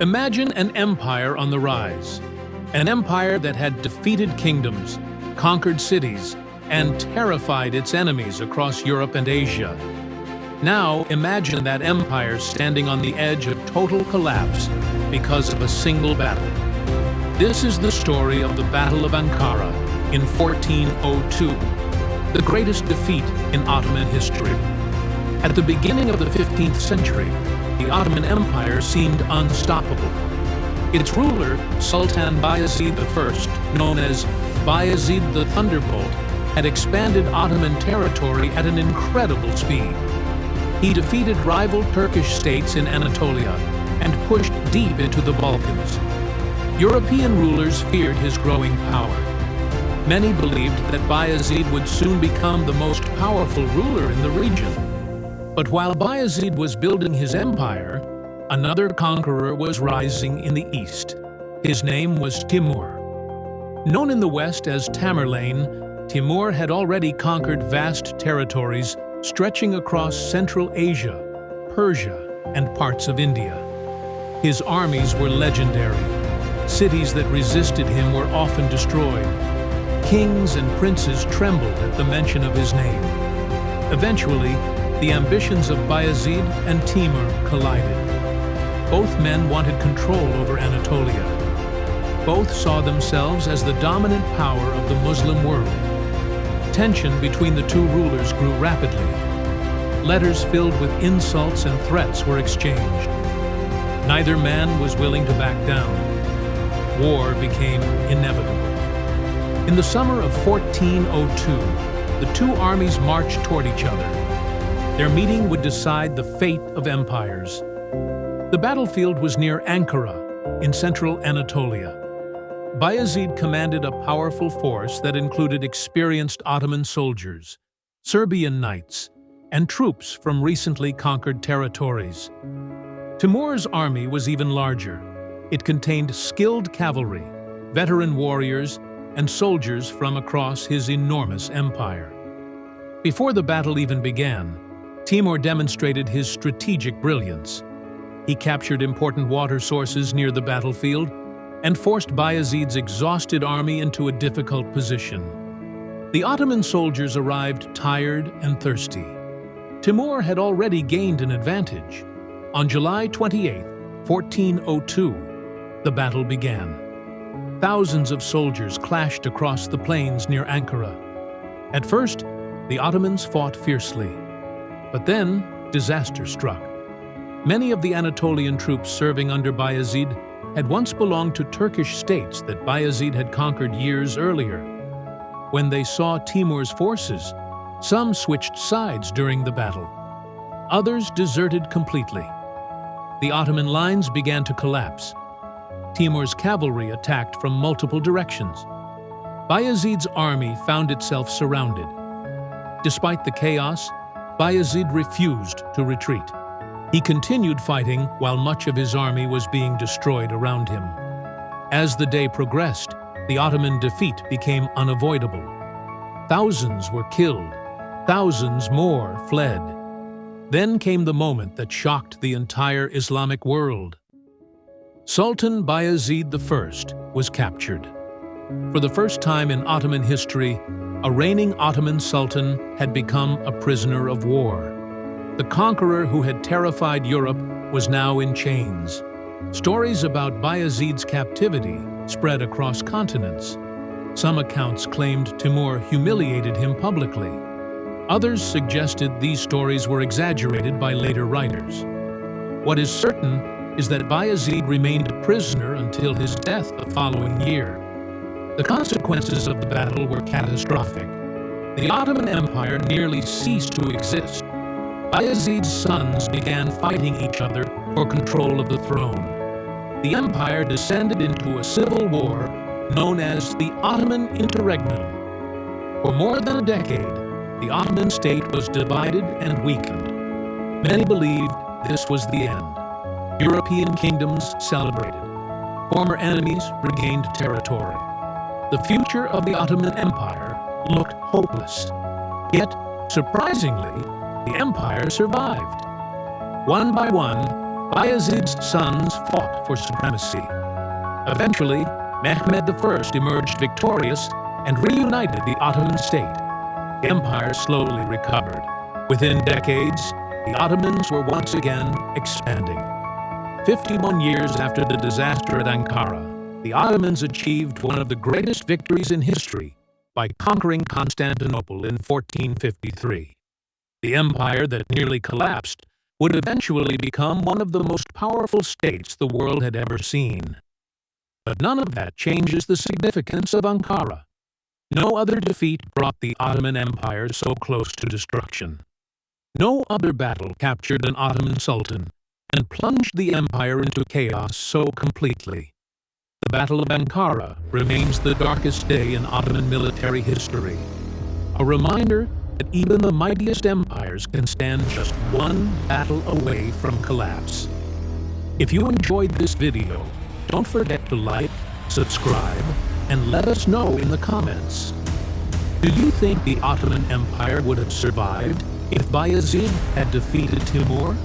Imagine an empire on the rise. An empire that had defeated kingdoms, conquered cities, and terrified its enemies across Europe and Asia. Now imagine that empire standing on the edge of total collapse because of a single battle. This is the story of the Battle of Ankara in 1402, the greatest defeat in Ottoman history. At the beginning of the 15th century, the Ottoman Empire seemed unstoppable. Its ruler, Sultan Bayezid I, known as Bayezid the Thunderbolt, had expanded Ottoman territory at an incredible speed. He defeated rival Turkish states in Anatolia and pushed deep into the Balkans. European rulers feared his growing power. Many believed that Bayezid would soon become the most powerful ruler in the region. But while Bayezid was building his empire, another conqueror was rising in the east. His name was Timur. Known in the west as Tamerlane, Timur had already conquered vast territories stretching across Central Asia, Persia, and parts of India. His armies were legendary. Cities that resisted him were often destroyed. Kings and princes trembled at the mention of his name. Eventually, the ambitions of Bayezid and Timur collided. Both men wanted control over Anatolia. Both saw themselves as the dominant power of the Muslim world. Tension between the two rulers grew rapidly. Letters filled with insults and threats were exchanged. Neither man was willing to back down. War became inevitable. In the summer of 1402, the two armies marched toward each other. Their meeting would decide the fate of empires. The battlefield was near Ankara, in central Anatolia. Bayezid commanded a powerful force that included experienced Ottoman soldiers, Serbian knights, and troops from recently conquered territories. Timur's army was even larger. It contained skilled cavalry, veteran warriors, and soldiers from across his enormous empire. Before the battle even began, Timur demonstrated his strategic brilliance. He captured important water sources near the battlefield and forced Bayezid's exhausted army into a difficult position. The Ottoman soldiers arrived tired and thirsty. Timur had already gained an advantage. On July 28, 1402, the battle began. Thousands of soldiers clashed across the plains near Ankara. At first, the Ottomans fought fiercely. But then, disaster struck. Many of the Anatolian troops serving under Bayezid had once belonged to Turkish states that Bayezid had conquered years earlier. When they saw Timur's forces, some switched sides during the battle. Others deserted completely. The Ottoman lines began to collapse. Timur's cavalry attacked from multiple directions. Bayezid's army found itself surrounded. Despite the chaos, Bayezid refused to retreat. He continued fighting while much of his army was being destroyed around him. As the day progressed, the Ottoman defeat became unavoidable. Thousands were killed. Thousands more fled. Then came the moment that shocked the entire Islamic world. Sultan Bayezid I was captured. For the first time in Ottoman history, a reigning Ottoman Sultan had become a prisoner of war. The conqueror who had terrified Europe was now in chains. Stories about Bayezid's captivity spread across continents. Some accounts claimed Timur humiliated him publicly. Others suggested these stories were exaggerated by later writers. What is certain is that Bayezid remained a prisoner until his death the following year. The consequences of the battle were catastrophic. The Ottoman Empire nearly ceased to exist. Bayezid's sons began fighting each other for control of the throne. The empire descended into a civil war known as the Ottoman Interregnum. For more than a decade, the Ottoman state was divided and weakened. Many believed this was the end. European kingdoms celebrated. Former enemies regained territory. The future of the Ottoman Empire looked hopeless. Yet, surprisingly, the empire survived. One by one, Bayezid's sons fought for supremacy. Eventually, Mehmed I emerged victorious and reunited the Ottoman state. The empire slowly recovered. Within decades, the Ottomans were once again expanding. 51 years after the disaster at Ankara, the Ottomans achieved one of the greatest victories in history by conquering Constantinople in 1453. The empire that nearly collapsed would eventually become one of the most powerful states the world had ever seen. But none of that changes the significance of Ankara. No other defeat brought the Ottoman Empire so close to destruction. No other battle captured an Ottoman Sultan and plunged the empire into chaos so completely. The Battle of Ankara remains the darkest day in Ottoman military history, a reminder that even the mightiest empires can stand just one battle away from collapse. If you enjoyed this video, don't forget to like, subscribe, and let us know in the comments. Do you think the Ottoman Empire would have survived if Bayezid had defeated Timur?